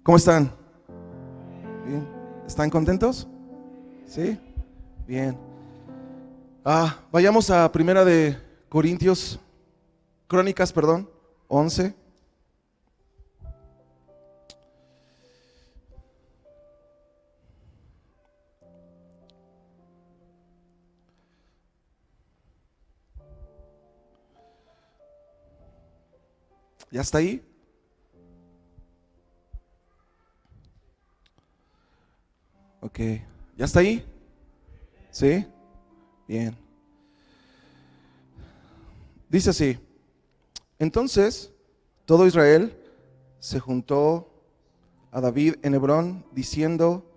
¿Cómo están? ¿Bien? ¿Están contentos? ¿Sí? Bien. Vayamos a Primera de Corintios, Crónicas, perdón, 11. ¿Ya está ahí? Ok. ¿Ya está ahí? ¿Sí? Bien. Dice así: entonces todo Israel se juntó a David en Hebrón, diciendo: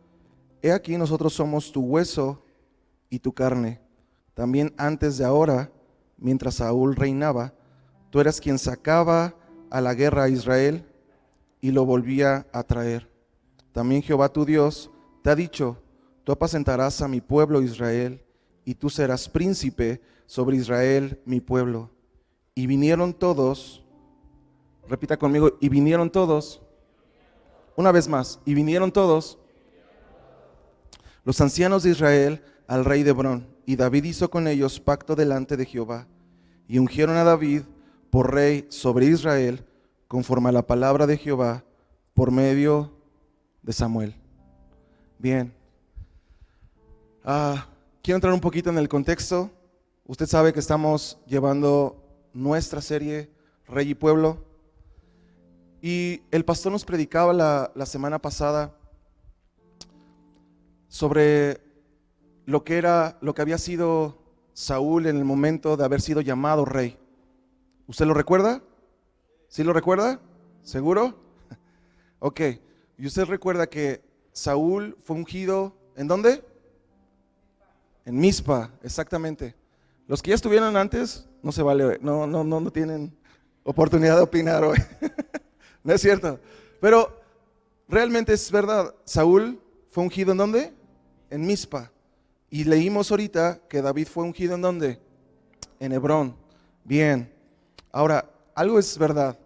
he aquí, nosotros somos tu hueso y tu carne. También antes de ahora, mientras Saúl reinaba, tú eras quien sacaba a la guerra a Israel y lo volvía a traer. También Jehová tu Dios te ha dicho: tú apacentarás a mi pueblo Israel, y tú serás príncipe sobre Israel, mi pueblo. Y vinieron todos, repita conmigo, y vinieron todos, una vez más, y vinieron todos los ancianos de Israel al rey de Hebrón, y David hizo con ellos pacto delante de Jehová, y ungieron a David por rey sobre Israel, conforme a la palabra de Jehová, por medio de Samuel. Bien. Quiero entrar un poquito en el contexto. Usted sabe que estamos llevando nuestra serie Rey y Pueblo, y el pastor nos predicaba la semana pasada sobre lo que había sido Saúl en el momento de haber sido llamado rey. ¿Usted lo recuerda? ¿Sí lo recuerda? ¿Seguro? Ok. Y usted recuerda que Saúl fue ungido, ¿en dónde? En Mizpa, exactamente. Los que ya estuvieron antes, no se vale, no tienen oportunidad de opinar hoy. No es cierto. Pero realmente es verdad. Saúl fue ungido ¿en dónde? En Mizpa. Y leímos ahorita que David fue ungido ¿en dónde? En Hebrón. Bien. Ahora, algo es verdad.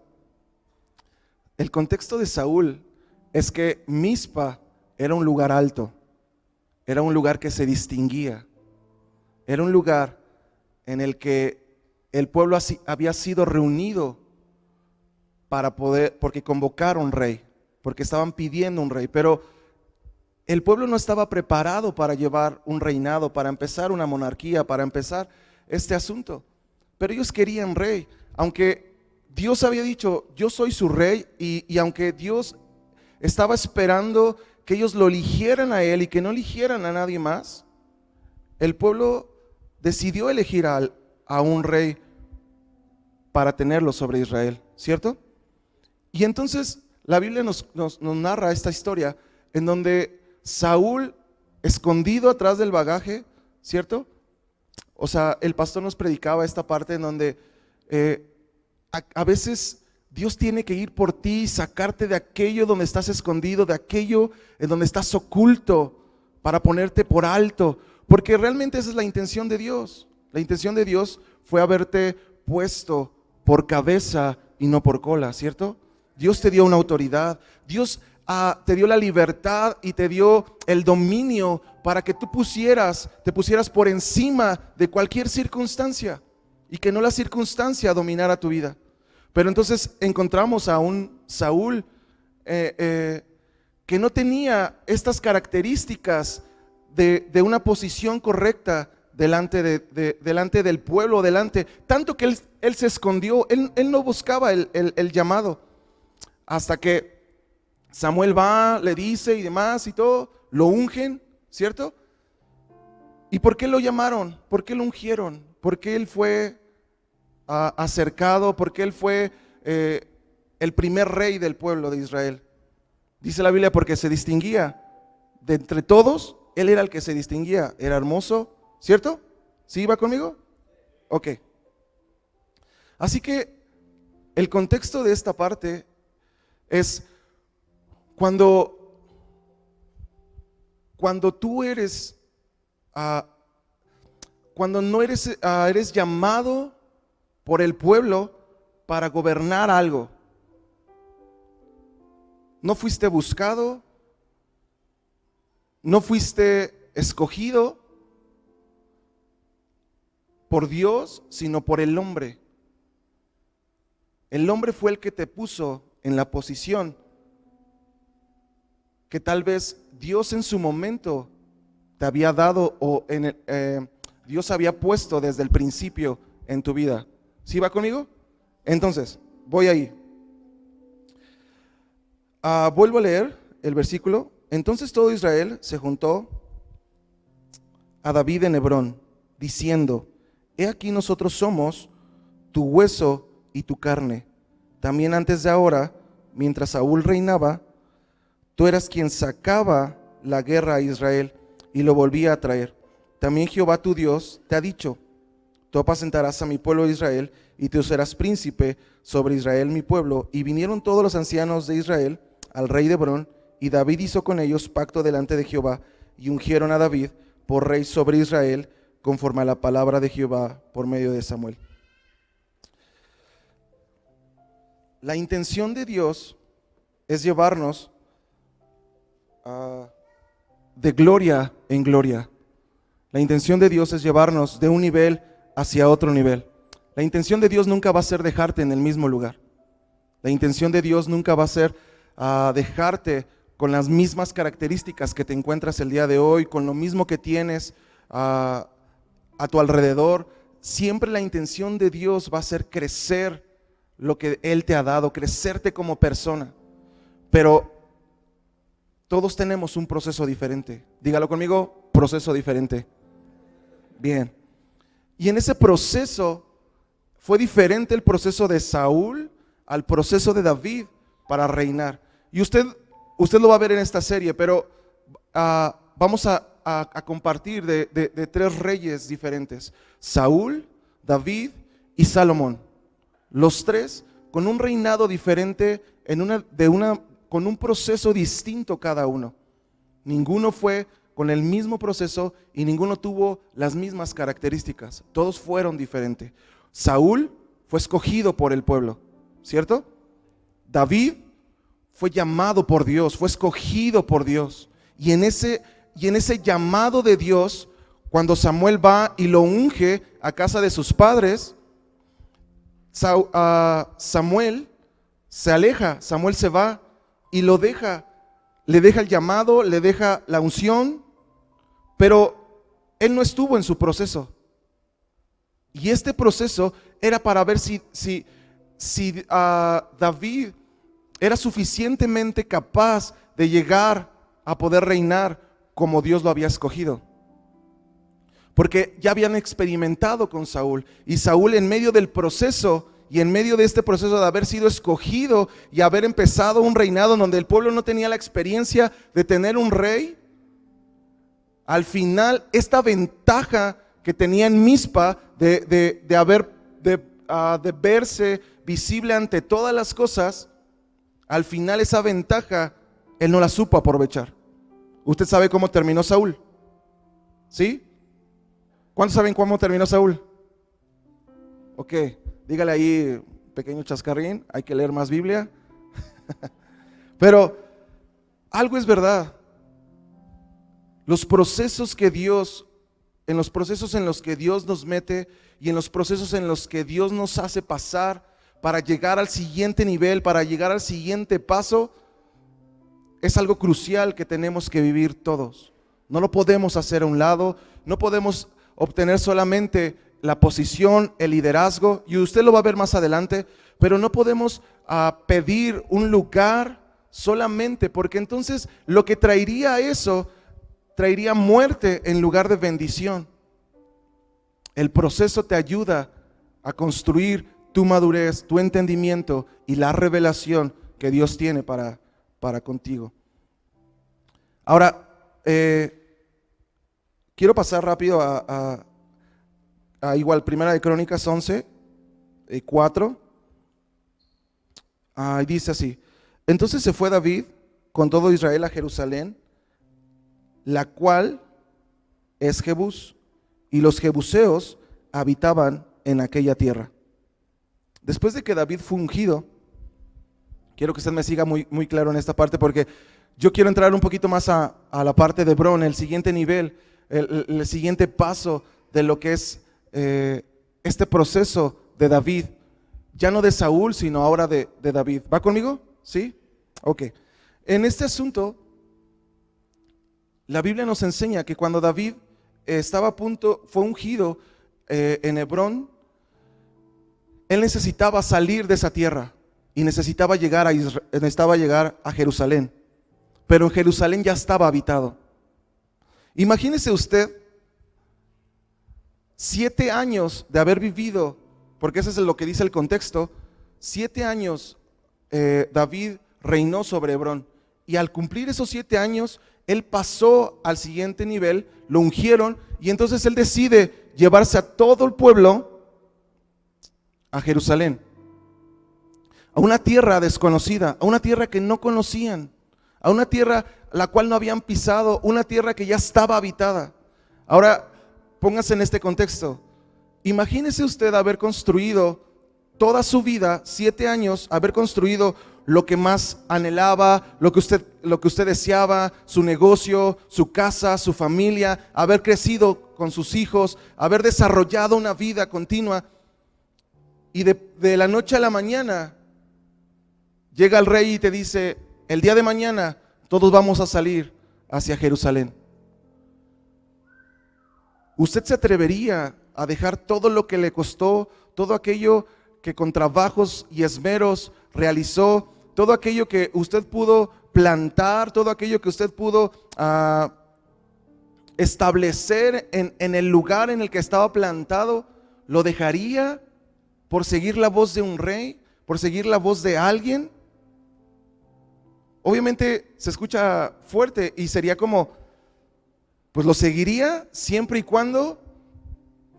El contexto de Saúl es que Mizpa era un lugar alto. Era un lugar que se distinguía. Era un lugar en el que el pueblo había sido reunido para poder, porque convocaron rey, porque estaban pidiendo un rey, pero el pueblo no estaba preparado para llevar un reinado, para empezar una monarquía, para empezar este asunto. Pero ellos querían rey, aunque Dios había dicho: yo soy su rey, y aunque Dios estaba esperando que ellos lo eligieran a él y que no eligieran a nadie más, el pueblo decidió elegir a un rey para tenerlo sobre Israel, ¿cierto? Y entonces la Biblia nos narra esta historia en donde Saúl, escondido atrás del bagaje, ¿cierto? O sea, el pastor nos predicaba esta parte en donde a veces Dios tiene que ir por ti y sacarte de aquello donde estás escondido, de aquello en donde estás oculto, para ponerte por alto, porque realmente esa es la intención de Dios. La intención de Dios fue haberte puesto por cabeza y no por cola, ¿cierto? Dios te dio una autoridad, Dios te dio la libertad y te dio el dominio para que tú te pusieras por encima de cualquier circunstancia y que no la circunstancia dominara tu vida. Pero entonces encontramos a un Saúl que no tenía estas características de una posición correcta delante del pueblo, tanto que él se escondió, él no buscaba el llamado, hasta que Samuel va, le dice y demás y todo, lo ungen, ¿cierto? ¿Y por qué lo llamaron? ¿Por qué lo ungieron? ¿Por qué él fue acercado? ¿Por qué él fue el primer rey del pueblo de Israel? Dice la Biblia: porque se distinguía de entre todos, él era el que se distinguía, era hermoso, ¿cierto? ¿Sí va conmigo? Ok. Así que el contexto de esta parte es cuando tú eres, cuando no eres, eres llamado por el pueblo para gobernar algo. no fuiste buscado, no fuiste escogido por Dios, sino por el hombre. El hombre fue el que te puso en la posición que tal vez Dios en su momento te había dado o Dios había puesto desde el principio en tu vida. ¿Sí va conmigo? Entonces, voy ahí. Vuelvo a leer el versículo. Entonces todo Israel se juntó a David en Hebrón, diciendo: he aquí nosotros somos tu hueso y tu carne. También antes de ahora, mientras Saúl reinaba, tú eras quien sacaba la guerra a Israel y lo volvía a traer. También Jehová tu Dios te ha dicho: tú apacentarás a mi pueblo Israel y tú serás príncipe sobre Israel mi pueblo. Y vinieron todos los ancianos de Israel al rey de Hebrón, y David hizo con ellos pacto delante de Jehová, y ungieron a David por rey sobre Israel, conforme a la palabra de Jehová por medio de Samuel. La intención de Dios es llevarnos de gloria en gloria. La intención de Dios es llevarnos de un nivel hacia otro nivel. La intención de Dios nunca va a ser dejarte en el mismo lugar. La intención de Dios nunca va a ser dejarte con las mismas características que te encuentras el día de hoy, con lo mismo que tienes a tu alrededor. Siempre la intención de Dios va a ser crecer lo que Él te ha dado, crecerte como persona. Pero todos tenemos un proceso diferente. Dígalo conmigo: proceso diferente. Bien. Y en ese proceso fue diferente el proceso de Saúl al proceso de David para reinar. Y usted lo va a ver en esta serie, pero vamos a compartir de tres reyes diferentes: Saúl, David y Salomón. Los tres con un reinado diferente, con un proceso distinto cada uno. Ninguno fue con el mismo proceso y ninguno tuvo las mismas características. Todos fueron diferentes. Saúl fue escogido por el pueblo, ¿cierto? David fue llamado por Dios, fue escogido por Dios. Y en ese llamado de Dios, cuando Samuel va y lo unge a casa de sus padres, Samuel se aleja, Samuel se va y lo deja, le deja el llamado, le deja la unción, pero él no estuvo en su proceso. Y este proceso era para ver si David era suficientemente capaz de llegar a poder reinar como Dios lo había escogido. Porque ya habían experimentado con Saúl, y Saúl, en medio del proceso y en medio de este proceso de haber sido escogido y haber empezado un reinado donde el pueblo no tenía la experiencia de tener un rey, al final esta ventaja que tenía en Mizpa de verse visible ante todas las cosas, al final esa ventaja él no la supo aprovechar. ¿Usted sabe cómo terminó Saúl? ¿Sí? ¿Cuántos saben cómo terminó Saúl? Ok, dígale ahí, pequeño chascarrín, hay que leer más Biblia. Pero algo es verdad. Los procesos que Dios, en los procesos en los que Dios nos mete y en los procesos en los que Dios nos hace pasar para llegar al siguiente nivel, para llegar al siguiente paso, es algo crucial que tenemos que vivir todos. No lo podemos hacer a un lado, no podemos obtener solamente la posición, el liderazgo, y usted lo va a ver más adelante, pero no podemos pedir un lugar solamente, porque entonces lo que traería eso, traería muerte en lugar de bendición. El proceso te ayuda a construir tu madurez, tu entendimiento y la revelación que Dios tiene para contigo. Ahora, quiero pasar rápido a igual, Primera de Crónicas 11, 4. Dice así: entonces se fue David con todo Israel a Jerusalén, la cual es Jebús, y los jebuseos habitaban en aquella tierra. Después de que David fue ungido, Quiero que usted me siga muy claro en esta parte, porque yo quiero entrar un poquito más a la parte de Hebrón, el siguiente nivel, el siguiente paso de lo que es este proceso de David, ya no de Saúl, sino ahora de David. ¿Va conmigo? ¿Sí? Ok. En este asunto, la Biblia nos enseña que cuando David estaba a punto, fue ungido en Hebrón, él necesitaba salir de esa tierra y necesitaba llegar a Jerusalén. Pero en Jerusalén ya estaba habitado. Imagínese usted 7 años de haber vivido, porque eso es lo que dice el contexto. 7 años David reinó sobre Hebrón, y al cumplir esos 7 años, él pasó al siguiente nivel, lo ungieron, y entonces él decide llevarse a todo el pueblo a Jerusalén, a una tierra desconocida, a una tierra que no conocían, a una tierra la cual no habían pisado, una tierra que ya estaba habitada. Ahora, póngase en este contexto. Imagínese usted haber construido toda su vida, 7 años, haber construido lo que más anhelaba, lo que usted deseaba, su negocio, su casa, su familia, haber crecido con sus hijos, haber desarrollado una vida continua, y de la noche a la mañana llega el rey y te dice: el día de mañana todos vamos a salir hacia Jerusalén. ¿Usted se atrevería a dejar todo lo que le costó, todo aquello que con trabajos y esmeros realizó, todo aquello que usted pudo plantar, todo aquello que usted pudo establecer en el lugar en el que estaba plantado? ¿Lo dejaría por seguir la voz de un rey, por seguir la voz de alguien? Obviamente se escucha fuerte y sería como, pues lo seguiría siempre y cuando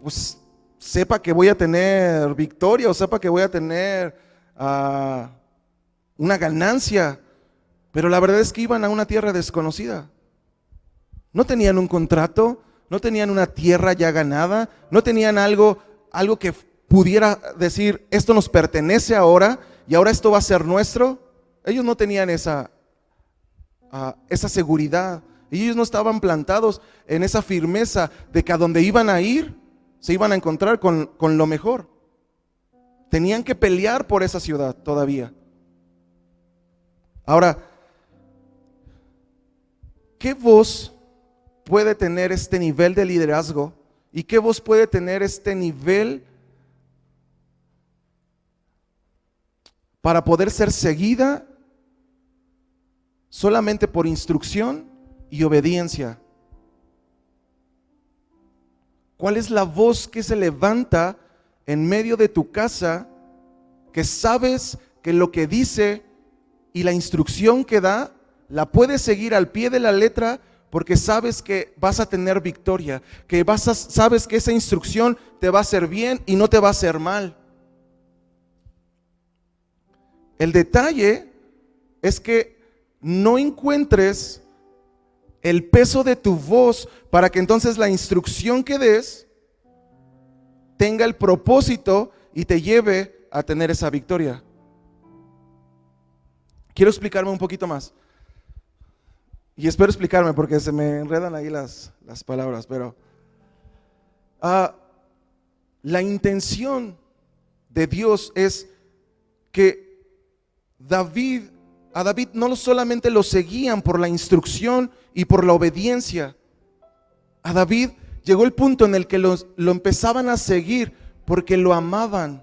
pues sepa que voy a tener victoria, o sepa que voy a tener una ganancia. Pero la verdad es que iban a una tierra desconocida. No tenían un contrato, no tenían una tierra ya ganada, no tenían algo que pudiera decir: esto nos pertenece ahora y ahora esto va a ser nuestro. Ellos no tenían esa seguridad, y ellos no estaban plantados en esa firmeza de que a donde iban a ir se iban a encontrar con lo mejor. Tenían que pelear por esa ciudad todavía. Ahora, ¿qué voz puede tener este nivel de liderazgo? ¿Y qué voz puede tener este nivel para poder ser seguida solamente por instrucción y obediencia? ¿Cuál es la voz que se levanta en medio de tu casa, que sabes que lo que dice y la instrucción que da la puedes seguir al pie de la letra, porque sabes que vas a tener victoria, que sabes que esa instrucción te va a hacer bien y no te va a hacer mal? El detalle es que no encuentres el peso de tu voz para que entonces la instrucción que des tenga el propósito y te lleve a tener esa victoria. Quiero explicarme un poquito más, y espero explicarme porque se me enredan ahí las palabras, pero la intención de Dios es que a David no solamente lo seguían por la instrucción y por la obediencia. A David llegó el punto en el que lo empezaban a seguir porque lo amaban.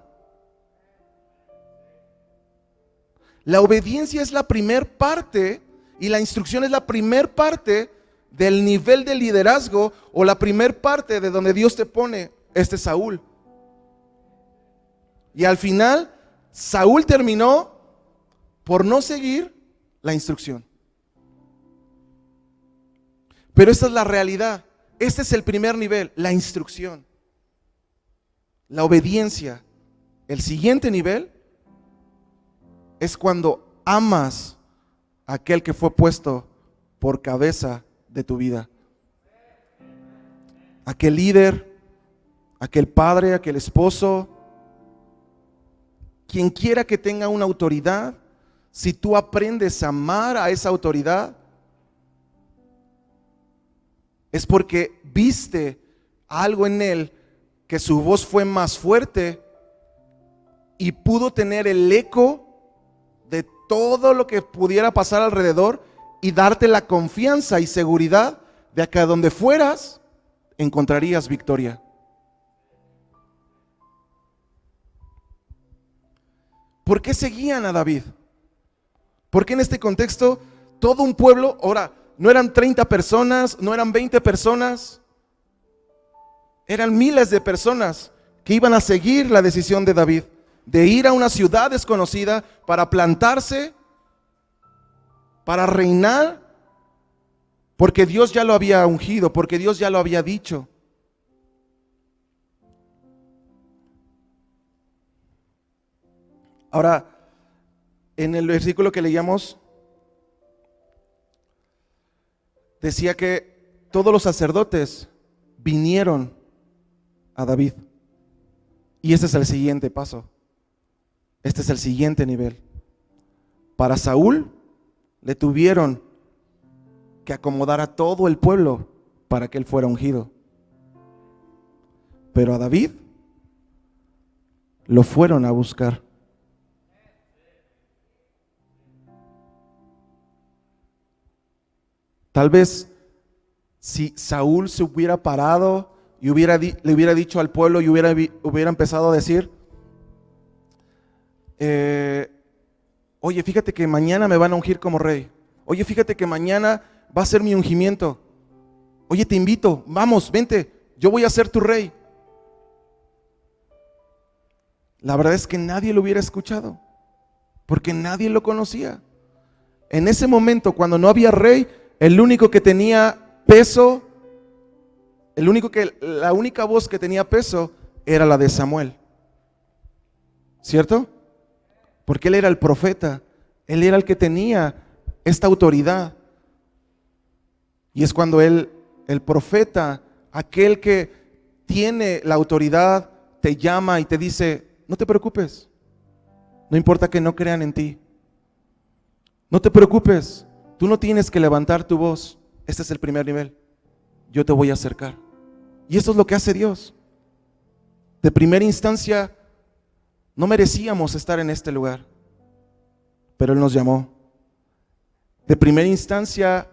La obediencia es la primer parte y la instrucción es la primer parte del nivel de liderazgo, o la primer parte de donde Dios te pone Saúl. Y al final Saúl terminó por no seguir la instrucción. Pero esta es la realidad. Este es el primer nivel, la instrucción, la obediencia. El siguiente nivel es cuando amas a aquel que fue puesto por cabeza de tu vida. Aquel líder, aquel padre, aquel esposo, quien quiera que tenga una autoridad, si tú aprendes a amar a esa autoridad, es porque viste algo en él, que su voz fue más fuerte y pudo tener el eco de todo lo que pudiera pasar alrededor y darte la confianza y seguridad de que a donde fueras encontrarías victoria. ¿Por qué seguían a David? Porque en este contexto todo un pueblo, ahora no eran 30 personas, no eran 20 personas, eran miles de personas que iban a seguir la decisión de David, de ir a una ciudad desconocida para plantarse, para reinar, porque Dios ya lo había ungido, porque Dios ya lo había dicho. Ahora, en el versículo que leíamos, decía que todos los sacerdotes vinieron a David. Y este es el siguiente paso. Este es el siguiente nivel. Para Saúl le tuvieron que acomodar a todo el pueblo para que él fuera ungido. Pero a David lo fueron a buscar. Tal vez si Saúl se hubiera parado y le hubiera dicho al pueblo y hubiera empezado a decir, oye, fíjate que mañana me van a ungir como rey. Oye, fíjate que mañana va a ser mi ungimiento. Oye, te invito, vamos, vente, yo voy a ser tu rey. La verdad es que nadie lo hubiera escuchado, porque nadie lo conocía. En ese momento, cuando no había rey, el único que tenía peso, la única voz que tenía peso era la de Samuel. ¿Cierto? Porque él era el profeta, él era el que tenía esta autoridad. Y es cuando el profeta, aquel que tiene la autoridad, te llama y te dice, no te preocupes, no importa que no crean en ti. No te preocupes, tú no tienes que levantar tu voz. Este es el primer nivel. Yo te voy a acercar. Y eso es lo que hace Dios. De primera instancia, no merecíamos estar en este lugar, pero Él nos llamó. De primera instancia,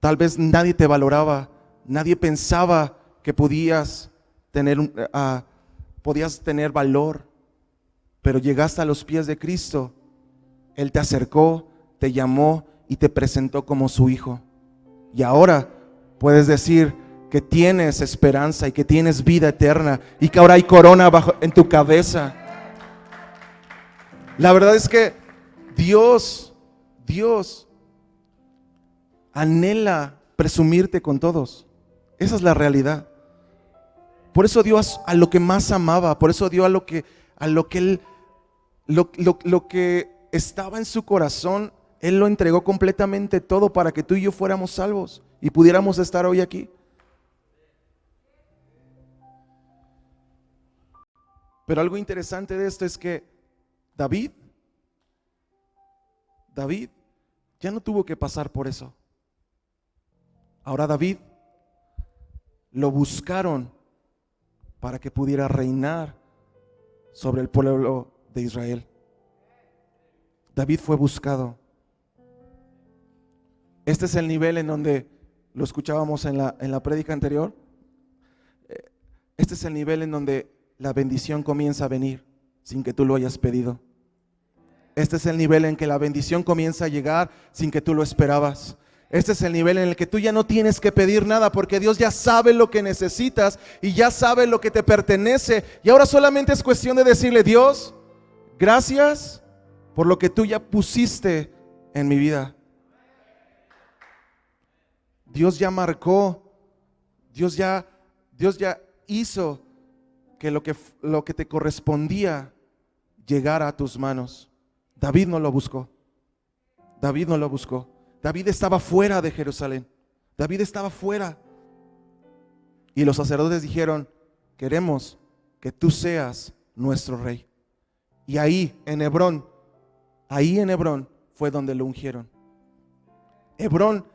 tal vez nadie te valoraba, nadie pensaba que podías tener valor, pero llegaste a los pies de Cristo. Él te acercó, te llamó y te presentó como su hijo. Y ahora puedes decir que tienes esperanza y que tienes vida eterna y que ahora hay corona en tu cabeza. La verdad es que Dios anhela presumirte con todos. Esa es la realidad. Por eso dio a lo que más amaba, por eso dio a lo que estaba en su corazón. Él lo entregó completamente todo para que tú y yo fuéramos salvos y pudiéramos estar hoy aquí. Pero algo interesante de esto es que David ya no tuvo que pasar por eso. Ahora David lo buscaron para que pudiera reinar sobre el pueblo de Israel. David fue buscado. Este es el nivel en donde lo escuchábamos en la prédica anterior. Este es el nivel en donde la bendición comienza a venir sin que tú lo hayas pedido. Este es el nivel en que la bendición comienza a llegar sin que tú lo esperabas. Este es el nivel en el que tú ya no tienes que pedir nada, porque Dios ya sabe lo que necesitas y ya sabe lo que te pertenece. Y ahora solamente es cuestión de decirle: Dios, gracias por lo que tú ya pusiste en mi vida. Dios ya marcó, Dios ya hizo que lo que te correspondía llegara a tus manos. David no lo buscó. David estaba fuera de Jerusalén. David estaba fuera. Y los sacerdotes dijeron: queremos que tú seas nuestro rey. Y ahí en Hebrón ahí en Hebrón fue donde lo ungieron. Hebrón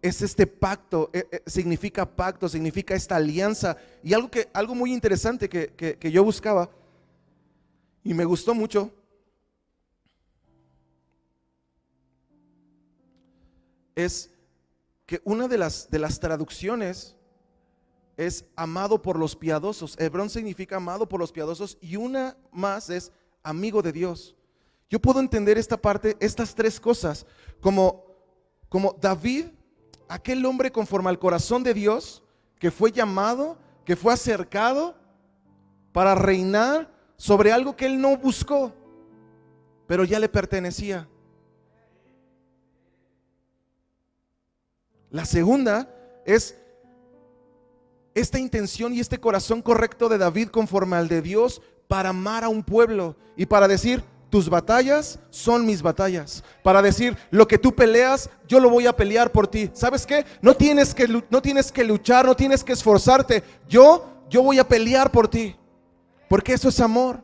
es este pacto, pacto, significa esta alianza. Y algo muy interesante que yo buscaba y me gustó mucho, es que una de las traducciones es amado por los piadosos. Hebrón significa amado por los piadosos, y una más es amigo de Dios. Yo puedo entender esta parte, estas tres cosas, como David, aquel hombre conforme al corazón de Dios, que fue llamado, que fue acercado para reinar sobre algo que él no buscó, pero ya le pertenecía. La segunda es esta intención y este corazón correcto de David conforme al de Dios para amar a un pueblo y para decir: tus batallas son mis batallas. Para decir: lo que tú peleas, yo lo voy a pelear por ti. ¿Sabes qué? No tienes que luchar, no tienes que esforzarte. Yo voy a pelear por ti, porque eso es amor.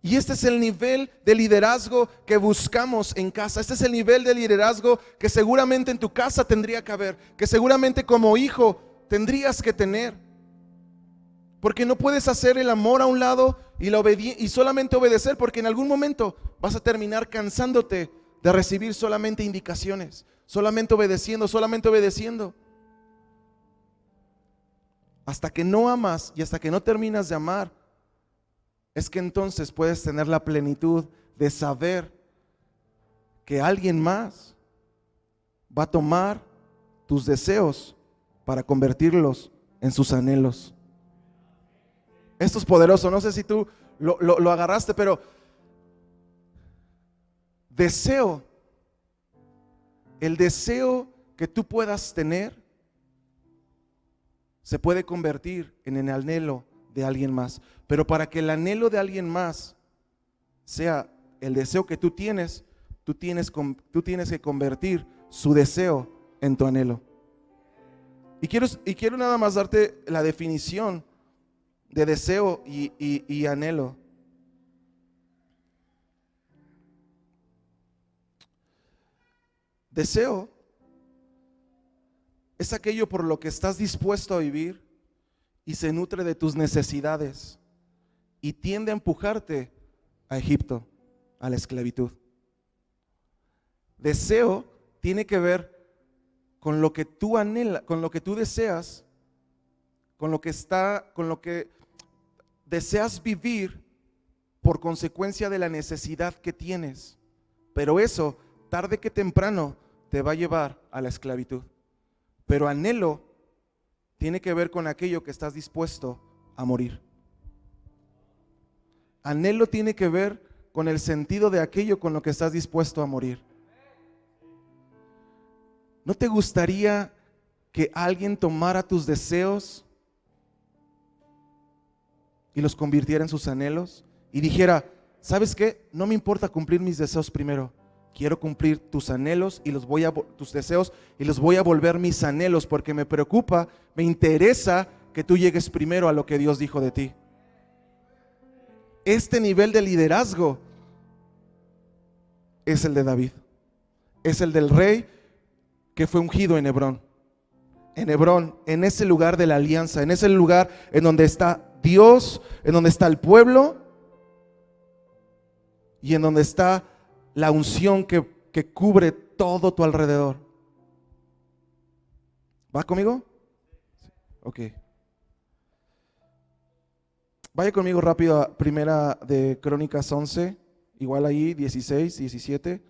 Y este es el nivel de liderazgo que buscamos en casa. Este es el nivel de liderazgo que seguramente en tu casa tendría que haber, que seguramente como hijo tendrías que tener. Porque no puedes hacer el amor a un lado y solamente obedecer, porque en algún momento vas a terminar cansándote de recibir solamente indicaciones, solamente obedeciendo. Hasta que no amas y hasta que no terminas de amar, es que entonces puedes tener la plenitud de saber que alguien más va a tomar tus deseos para convertirlos en sus anhelos. Esto es poderoso. No sé si tú lo agarraste, pero el deseo que tú puedas tener se puede convertir en el anhelo de alguien más. Pero para que el anhelo de alguien más sea el deseo que tú tienes que convertir su deseo en tu anhelo. Y quiero nada más darte la definición de deseo y anhelo. Deseo es aquello por lo que estás dispuesto a vivir y se nutre de tus necesidades y tiende a empujarte a Egipto, a la esclavitud. Deseo tiene que ver con lo que tú anhelas, con lo que tú deseas, con lo que deseas vivir por consecuencia de la necesidad que tienes. Pero eso, tarde que temprano, te va a llevar a la esclavitud. Pero anhelo tiene que ver con aquello que estás dispuesto a morir. Anhelo tiene que ver con el sentido de aquello con lo que estás dispuesto a morir. ¿No te gustaría que alguien tomara tus deseos y los convirtiera en sus anhelos y dijera: ¿sabes qué? No me importa cumplir mis deseos primero. Quiero cumplir tus anhelos y tus deseos y los voy a volver mis anhelos, porque me preocupa, me interesa que tú llegues primero a lo que Dios dijo de ti. Este nivel de liderazgo es el de David. Es el del rey que fue ungido en Hebrón. En Hebrón, en ese lugar de la alianza, en ese lugar en donde está Dios, en donde está el pueblo y en donde está la unción que cubre todo tu alrededor. ¿Va conmigo? Ok. Vaya conmigo rápido a Primera de Crónicas 11, igual ahí 16, 17.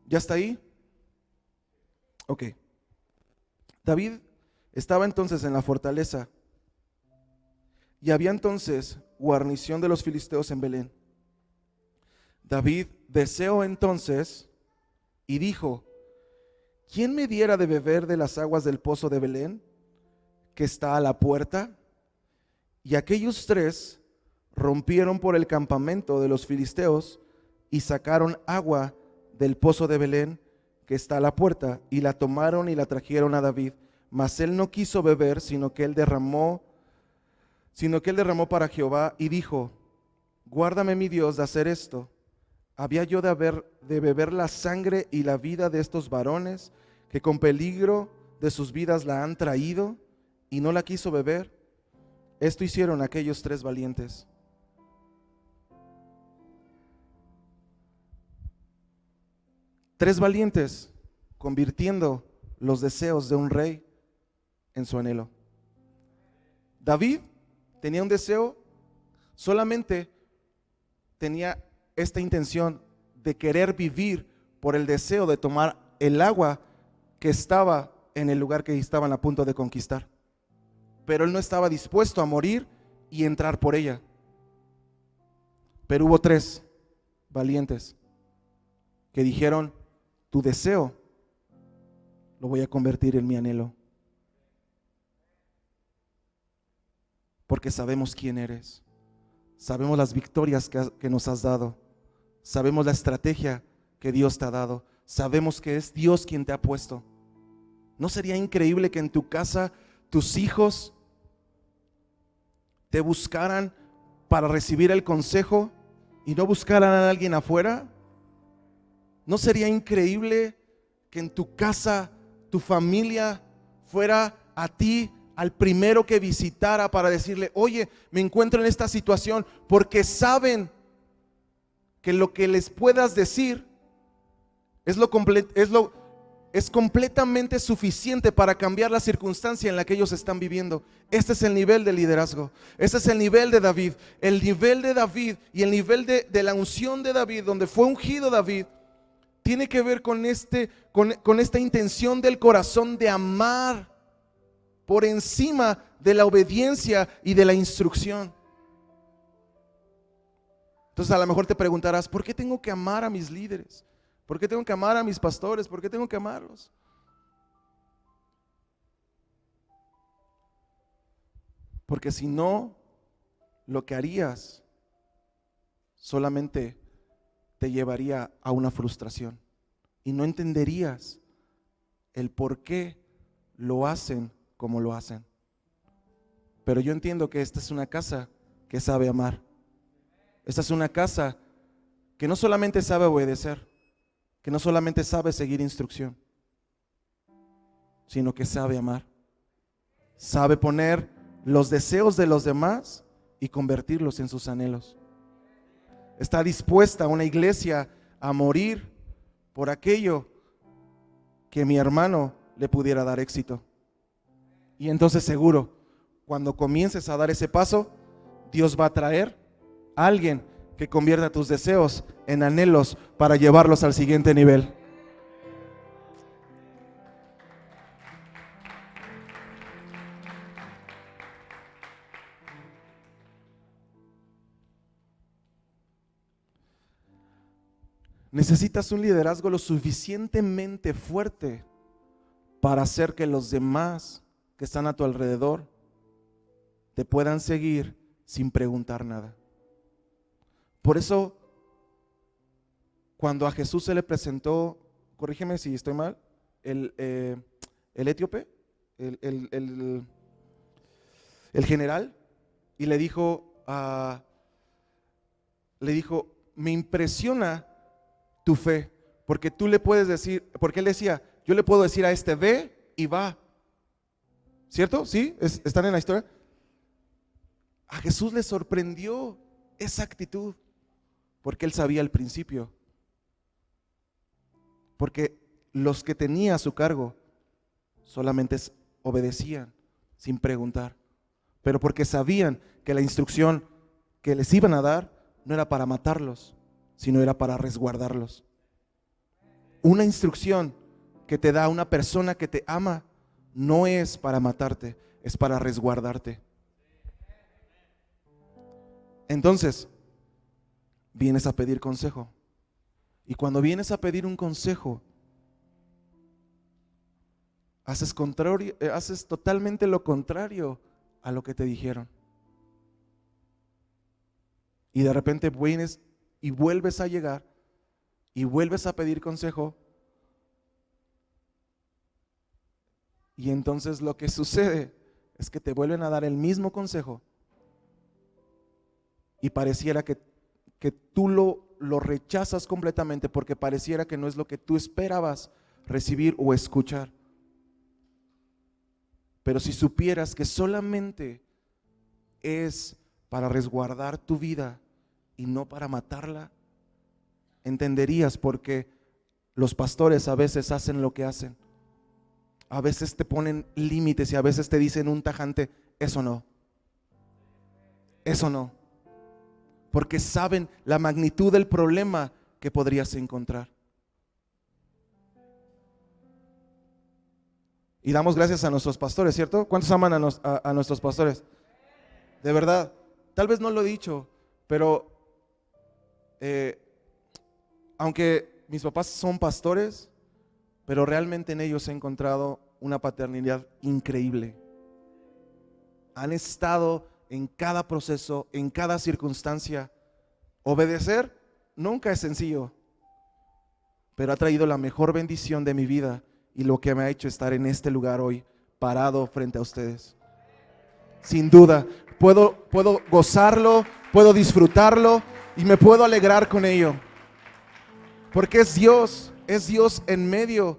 ¿Ya está ahí? Ok. David estaba entonces en la fortaleza y había entonces guarnición de los filisteos en Belén. David deseó entonces y dijo: ¿quién me diera de beber de las aguas del pozo de Belén, que está a la puerta? Y aquellos tres rompieron por el campamento de los filisteos y sacaron agua del pozo de Belén, que está a la puerta, y la tomaron y la trajeron a David. Mas él no quiso beber, sino que él derramó para Jehová y dijo: guárdame, mi Dios, de hacer esto. ¿Había yo de beber la sangre y la vida de estos varones que con peligro de sus vidas la han traído? Y no la quiso beber. Esto hicieron aquellos 3 valientes. Tres valientes convirtiendo los deseos de un rey en su anhelo. David tenía un deseo, solamente tenía esta intención de querer vivir por el deseo de tomar el agua que estaba en el lugar que estaban a punto de conquistar. Pero él no estaba dispuesto a morir y entrar por ella. Pero hubo 3 valientes que dijeron: tu deseo lo voy a convertir en mi anhelo, porque sabemos quién eres, sabemos las victorias que nos has dado, sabemos la estrategia que Dios te ha dado, sabemos que es Dios quien te ha puesto. ¿No sería increíble que en tu casa tus hijos te buscaran para recibir el consejo y no buscaran a alguien afuera? ¿No sería increíble que en tu casa tu familia fuera a ti al primero que visitara para decirle: oye, me encuentro en esta situación? Porque saben que lo que les puedas decir es completamente suficiente para cambiar la circunstancia en la que ellos están viviendo. Este es el nivel de liderazgo. Este es el nivel de David. El nivel de David y el nivel de la unción de David, donde fue ungido David, tiene que ver con esta intención del corazón de amar por encima de la obediencia y de la instrucción. Entonces a lo mejor te preguntarás: ¿por qué tengo que amar a mis líderes? ¿Por qué tengo que amar a mis pastores? ¿Por qué tengo que amarlos? Porque si no, lo que harías solamente te llevaría a una frustración y no entenderías el por qué lo hacen como lo hacen. Pero yo entiendo que esta es una casa que sabe amar. Esta es una casa que no solamente sabe obedecer, que no solamente sabe seguir instrucción, sino que sabe amar. Sabe poner los deseos de los demás y convertirlos en sus anhelos. Está dispuesta una iglesia a morir por aquello que mi hermano le pudiera dar éxito. Y entonces seguro, cuando comiences a dar ese paso, Dios va a traer a alguien que convierta tus deseos en anhelos para llevarlos al siguiente nivel. Necesitas un liderazgo lo suficientemente fuerte para hacer que los demás que están a tu alrededor te puedan seguir sin preguntar nada. Por eso, cuando a Jesús se le presentó, corrígeme si estoy mal, el etíope, el general, y le dijo, me impresiona tu fe, porque tú le puedes decir, porque él decía, yo le puedo decir a este ve y va, ¿cierto? ¿Sí? ¿Están en la historia? A Jesús le sorprendió esa actitud, porque él sabía el principio, porque los que tenía a su cargo solamente obedecían sin preguntar, pero porque sabían que la instrucción que les iban a dar no era para matarlos, sino era para resguardarlos. Una instrucción que te da una persona que te ama no es para matarte, es para resguardarte. Entonces, vienes a pedir consejo. Y cuando vienes a pedir un consejo, haces totalmente lo contrario a lo que te dijeron. Y de repente vienes y vuelves a llegar y vuelves a pedir consejo, y entonces lo que sucede es que te vuelven a dar el mismo consejo y pareciera que tú lo rechazas completamente porque pareciera que no es lo que tú esperabas recibir o escuchar. Pero si supieras que solamente es para resguardar tu vida y no para matarla, entenderías por qué los pastores a veces hacen lo que hacen. A veces te ponen límites y a veces te dicen un tajante, eso no, eso no. Porque saben la magnitud del problema que podrías encontrar. Y damos gracias a nuestros pastores, ¿cierto? ¿Cuántos aman a nuestros pastores? De verdad, tal vez no lo he dicho, pero aunque mis papás son pastores, pero realmente en ellos he encontrado una paternidad increíble. Han estado en cada proceso, en cada circunstancia. Obedecer nunca es sencillo, pero ha traído la mejor bendición de mi vida y lo que me ha hecho estar en este lugar hoy, parado frente a ustedes. Sin duda, puedo gozarlo, puedo disfrutarlo y me puedo alegrar con ello. Porque es Dios en medio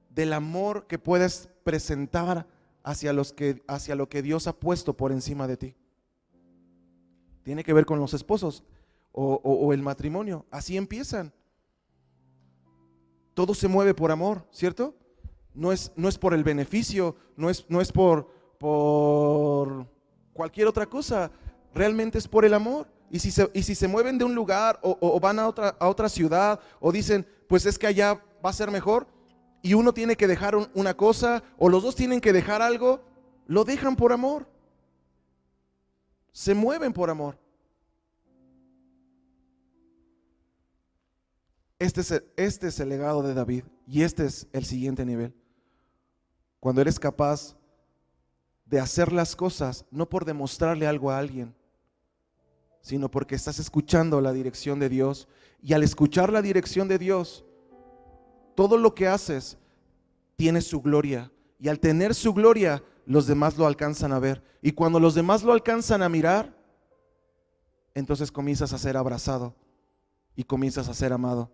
del amor que puedes presentar hacia lo que Dios ha puesto por encima de ti. Tiene que ver con los esposos o el matrimonio. Así empiezan. Todo se mueve por amor, ¿cierto? No es por el beneficio, no es por cualquier otra cosa. Realmente es por el amor. Y si se mueven de un lugar o van a otra ciudad o dicen, pues es que allá va a ser mejor, y uno tiene que dejar una cosa o los dos tienen que dejar algo, lo dejan por amor. Se mueven por amor. Este es el legado de David y este es el siguiente nivel. Cuando eres capaz de hacer las cosas no por demostrarle algo a alguien, sino porque estás escuchando la dirección de Dios, y al escuchar la dirección de Dios, todo lo que haces tiene su gloria, y al tener su gloria, los demás lo alcanzan a ver, y cuando los demás lo alcanzan a mirar, entonces comienzas a ser abrazado y comienzas a ser amado.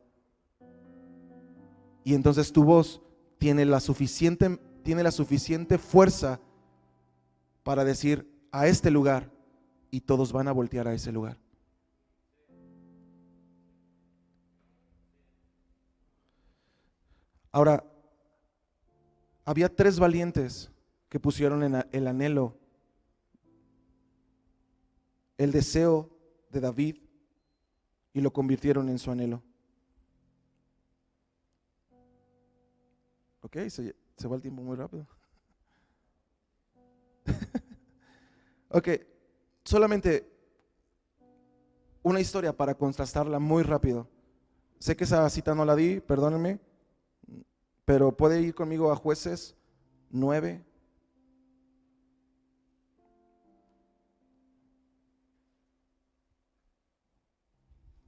Y entonces tu voz tiene la suficiente fuerza para decir a este lugar, y todos van a voltear a ese lugar. Ahora, había 3 valientes que pusieron en el anhelo, el deseo de David, y lo convirtieron en su anhelo. Ok, se va el tiempo muy rápido. Ok, solamente una historia para contrastarla muy rápido. Sé que esa cita no la di, perdónenme, pero puede ir conmigo a Jueces 9.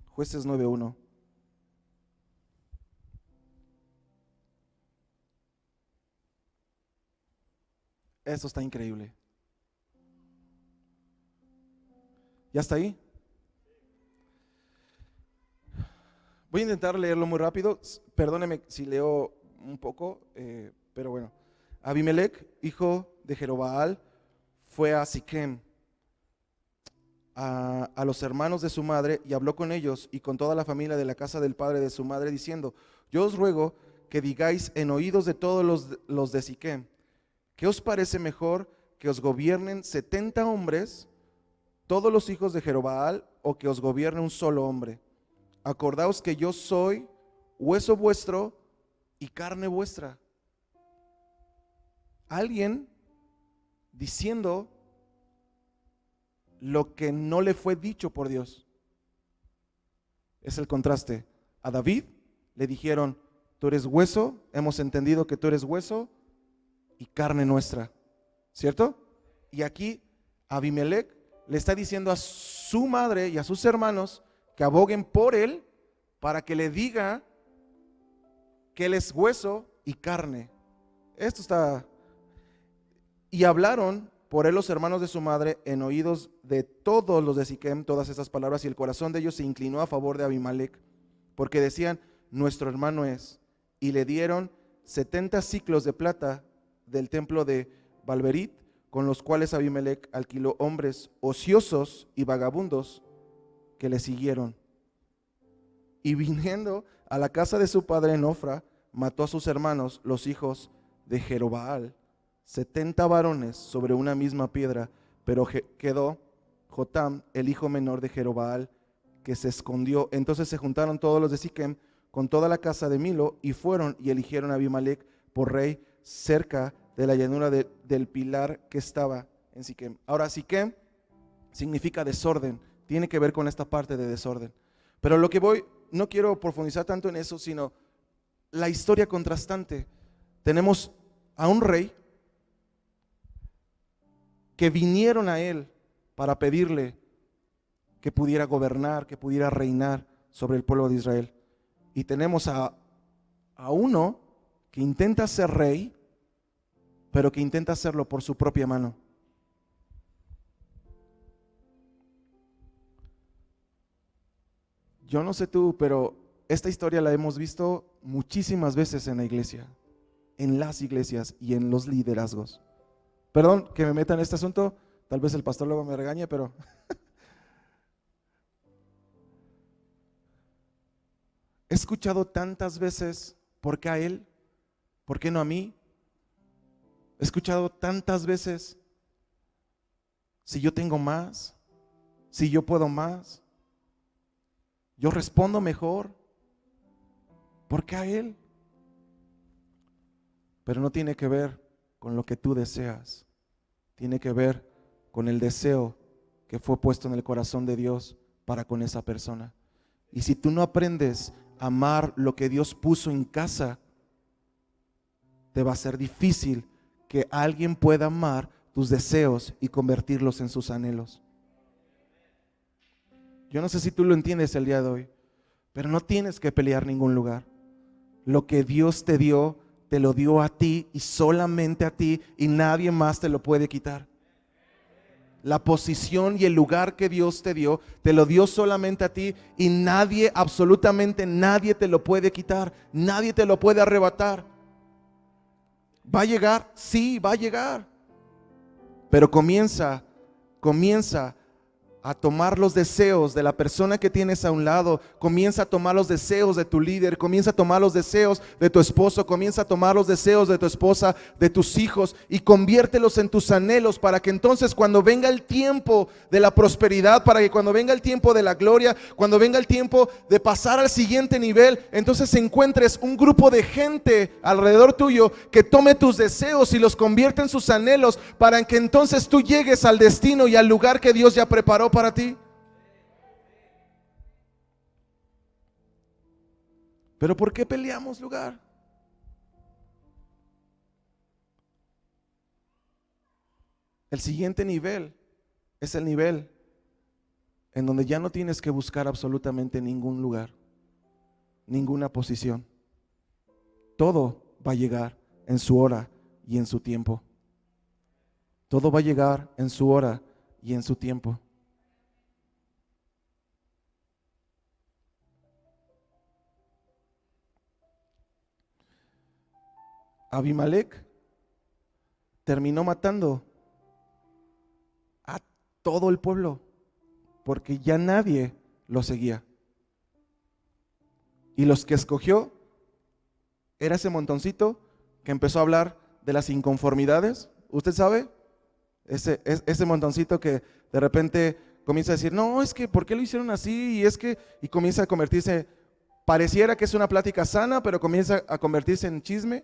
Jueces 9:1. Esto está increíble. ¿Ya está ahí? Voy a intentar leerlo muy rápido. Perdóneme si leo un poco, pero bueno. Abimelech, hijo de Jerobaal, fue a Siquem, a los hermanos de su madre, y habló con ellos y con toda la familia de la casa del padre de su madre, diciendo: yo os ruego que digáis en oídos de todos los de Siquem, ¿qué os parece mejor que os gobiernen 70 hombres, todos los hijos de Jerobaal, o que os gobierne un solo hombre? Acordaos que yo soy hueso vuestro y carne vuestra. Alguien diciendo lo que no le fue dicho por Dios. Es el contraste. A David le dijeron: tú eres hueso, hemos entendido que tú eres hueso y carne nuestra, ¿cierto? Y aquí Abimelech le está diciendo a su madre y a sus hermanos que aboguen por él para que le diga que él es hueso y carne. Esto está. Y hablaron por él los hermanos de su madre en oídos de todos los de Siquem todas esas palabras, y el corazón de ellos se inclinó a favor de Abimelec, porque decían: nuestro hermano es. Y le dieron 70 siclos de plata del templo de Balberit, con los cuales Abimelec alquiló hombres ociosos y vagabundos que le siguieron. Y viniendo a la casa de su padre en Ofra, mató a sus hermanos, los hijos de Jerobaal, 70 varones sobre una misma piedra, pero quedó Jotam, el hijo menor de Jerobaal, que se escondió. Entonces se juntaron todos los de Siquem con toda la casa de Milo, y fueron y eligieron a Abimelec por rey cerca de la llanura del pilar que estaba en Siquem. Ahora, Siquem significa desorden, tiene que ver con esta parte de desorden. Pero lo que voy, no quiero profundizar tanto en eso, sino la historia contrastante. Tenemos a un rey que vinieron a él para pedirle que pudiera gobernar, que pudiera reinar sobre el pueblo de Israel. Y tenemos a uno que intenta ser rey, pero que intenta hacerlo por su propia mano. Yo no sé tú, pero esta historia la hemos visto muchísimas veces en la iglesia, en las iglesias y en los liderazgos. Perdón que me meta en este asunto, tal vez el pastor luego me regañe, pero he escuchado tantas veces: ¿por qué a él? ¿Por qué no a mí? He escuchado tantas veces: si yo tengo más, si yo puedo más, yo respondo mejor, ¿por qué a él? Pero no tiene que ver con lo que tú deseas, tiene que ver con el deseo que fue puesto en el corazón de Dios para con esa persona. Y si tú no aprendes a amar lo que Dios puso en casa, te va a ser difícil que alguien pueda amar tus deseos y convertirlos en sus anhelos. Yo no sé si tú lo entiendes el día de hoy, pero no tienes que pelear ningún lugar. Lo que Dios te dio, te lo dio a ti y solamente a ti, y nadie más te lo puede quitar. La posición y el lugar que Dios te lo dio solamente a ti, y nadie, absolutamente nadie te lo puede quitar, nadie te lo puede arrebatar. ¿Va a llegar? Sí, va a llegar. Pero comienza a tomar los deseos de la persona que tienes a un lado, comienza a tomar los deseos de tu líder, comienza a tomar los deseos de tu esposo, comienza a tomar los deseos de tu esposa, de tus hijos, y conviértelos en tus anhelos, para que entonces cuando venga el tiempo de la prosperidad, para que cuando venga el tiempo de la gloria, cuando venga el tiempo de pasar al siguiente nivel, entonces encuentres un grupo de gente alrededor tuyo que tome tus deseos y los convierta en sus anhelos, para que entonces tú llegues al destino y al lugar que Dios ya preparó para ti. Pero ¿por qué peleamos lugar? El siguiente nivel es el nivel en donde ya no tienes que buscar absolutamente ningún lugar, ninguna posición. Todo va a llegar en su hora y en su tiempo. Todo va a llegar en su hora y en su tiempo. Abimelec terminó matando a todo el pueblo porque ya nadie lo seguía. Y los que escogió era ese montoncito que empezó a hablar de las inconformidades. ¿Usted sabe? Ese montoncito que de repente comienza a decir: no, es que ¿por qué lo hicieron así? Y comienza a convertirse, pareciera que es una plática sana, pero comienza a convertirse en chisme.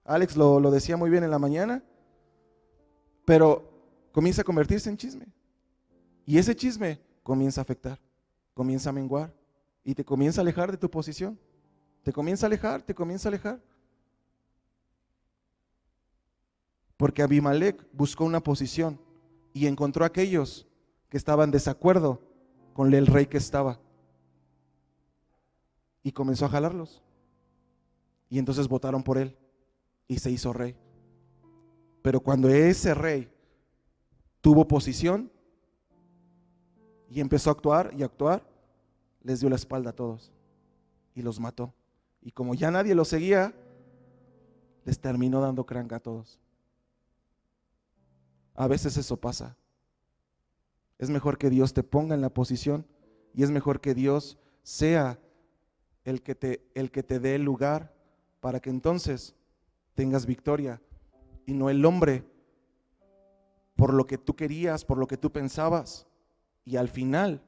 Alex lo decía muy bien en la mañana, pero comienza a convertirse en chisme. Y ese chisme comienza a afectar, comienza a menguar y te comienza a alejar de tu posición. Te comienza a alejar. Porque Abimelec buscó una posición y encontró a aquellos que estaban en desacuerdo con el rey que estaba. y comenzó a jalarlos. Y entonces votaron por él y se hizo rey. Pero cuando ese rey tuvo posición y empezó a actuar, les dio la espalda a todos y los mató. Y como ya nadie lo seguía, les terminó dando cranga a todos. A veces eso pasa. Es mejor que Dios te ponga en la posición y es mejor que Dios sea el que te dé el lugar para que entonces tengas victoria y no el hombre por lo que tú querías, por lo que tú pensabas, y al final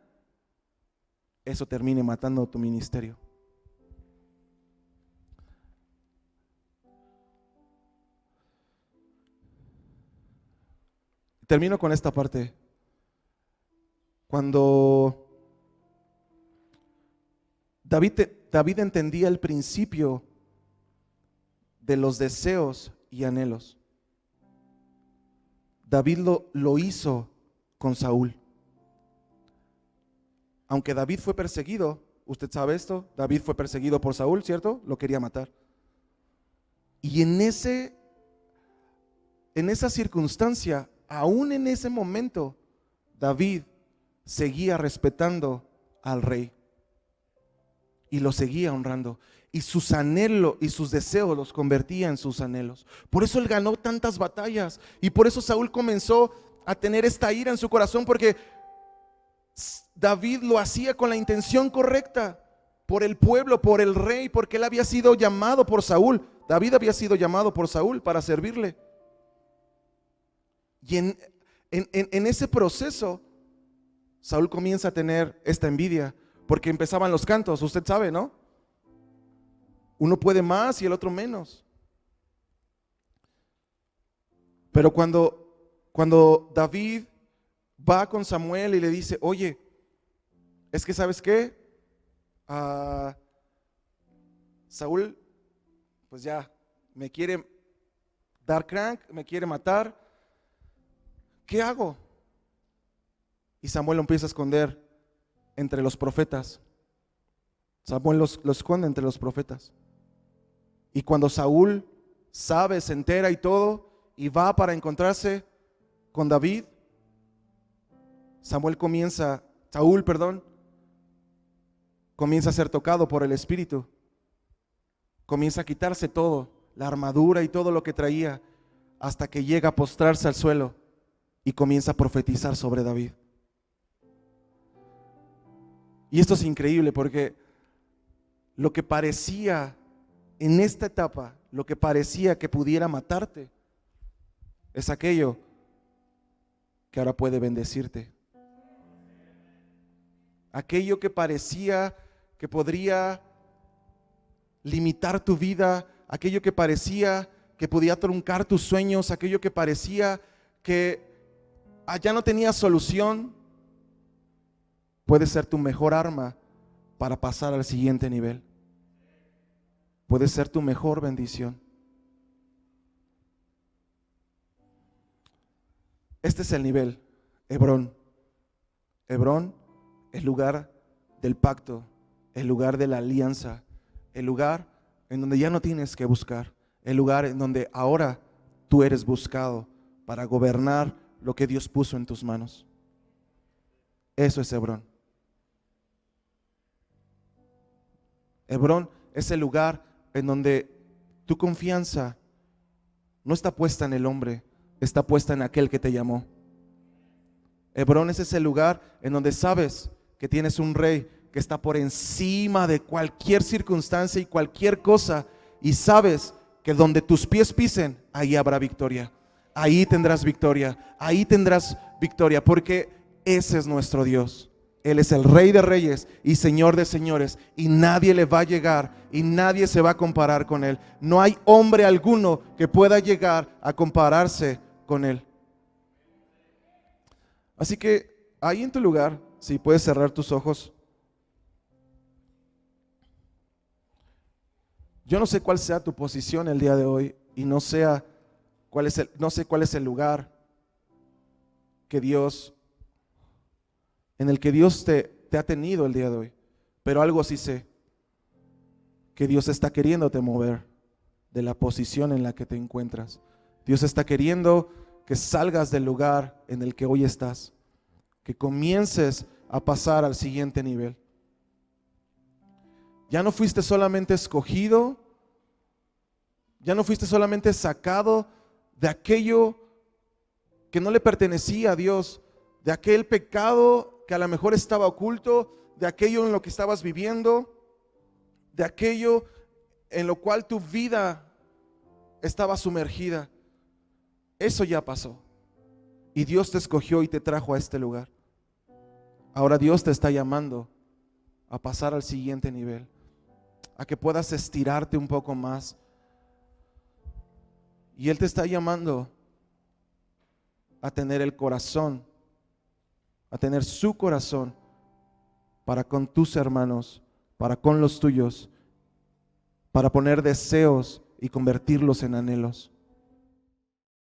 eso termine matando tu ministerio. Termino con esta parte. Cuando David entendía el principio de los deseos y anhelos, David lo hizo con Saúl. Aunque David fue perseguido, usted sabe esto, David fue perseguido por Saúl, ¿cierto? Lo quería matar. Y en esa circunstancia, aún en ese momento, David seguía respetando al rey y lo seguía honrando, y sus anhelos y sus deseos los convertía en sus anhelos. Por eso él ganó tantas batallas, y por eso Saúl comenzó a tener esta ira en su corazón, porque David lo hacía con la intención correcta, por el pueblo, por el rey, porque él había sido llamado por Saúl. David había sido llamado por Saúl para servirle. Y en ese proceso, Saúl comienza a tener esta envidia, porque empezaban los cantos, usted sabe, ¿no? Uno puede más y el otro menos. Pero cuando David va con Samuel y le dice, oye, es que ¿sabes qué? Saúl, pues ya, me quiere dar crank, me quiere matar, ¿qué hago? Y Samuel lo empieza a esconder entre los profetas. Samuel lo esconde entre los profetas. Y cuando Saúl sabe, se entera y todo, y va para encontrarse con David, Saúl comienza a ser tocado por el Espíritu. Comienza a quitarse todo, la armadura y todo lo que traía, hasta que llega a postrarse al suelo y comienza a profetizar sobre David. Y esto es increíble, porque lo que parecía en esta etapa, lo que parecía que pudiera matarte, es aquello que ahora puede bendecirte. Aquello que parecía que podría limitar tu vida, aquello que parecía que podía truncar tus sueños, aquello que parecía que allá no tenía solución, puede ser tu mejor arma para pasar al siguiente nivel. Puede ser tu mejor bendición. Este es el nivel, Hebrón. Hebrón, el lugar del pacto, el lugar de la alianza, el lugar en donde ya no tienes que buscar, el lugar en donde ahora tú eres buscado para gobernar lo que Dios puso en tus manos. Eso es Hebrón. Hebrón es el lugar en donde tu confianza no está puesta en el hombre, está puesta en aquel que te llamó. Hebrón es ese lugar en donde sabes que tienes un rey que está por encima de cualquier circunstancia y cualquier cosa, y sabes que donde tus pies pisen, ahí habrá victoria. Ahí tendrás victoria, porque ese es nuestro Dios. Él es el Rey de Reyes y Señor de Señores, y nadie le va a llegar y nadie se va a comparar con Él. No hay hombre alguno que pueda llegar a compararse con Él. Así que ahí en tu lugar, si puedes cerrar tus ojos. Yo no sé cuál sea tu posición el día de hoy, y no sé cuál es el lugar en el que Dios te ha tenido el día de hoy, pero algo sí sé, que Dios está queriéndote mover de la posición en la que te encuentras. Dios está queriendo que salgas del lugar en el que hoy estás, que comiences a pasar al siguiente nivel. Ya no fuiste solamente escogido, ya no fuiste solamente sacado de aquello que no le pertenecía a Dios, de aquel pecado que a lo mejor estaba oculto, de aquello en lo que estabas viviendo, de aquello en lo cual tu vida estaba sumergida. Eso ya pasó. Y Dios te escogió y te trajo a este lugar. Ahora Dios te está llamando a pasar al siguiente nivel, a que puedas estirarte un poco más. Y Él te está llamando a tener el corazón, a tener su corazón para con tus hermanos, para con los tuyos, para poner deseos y convertirlos en anhelos.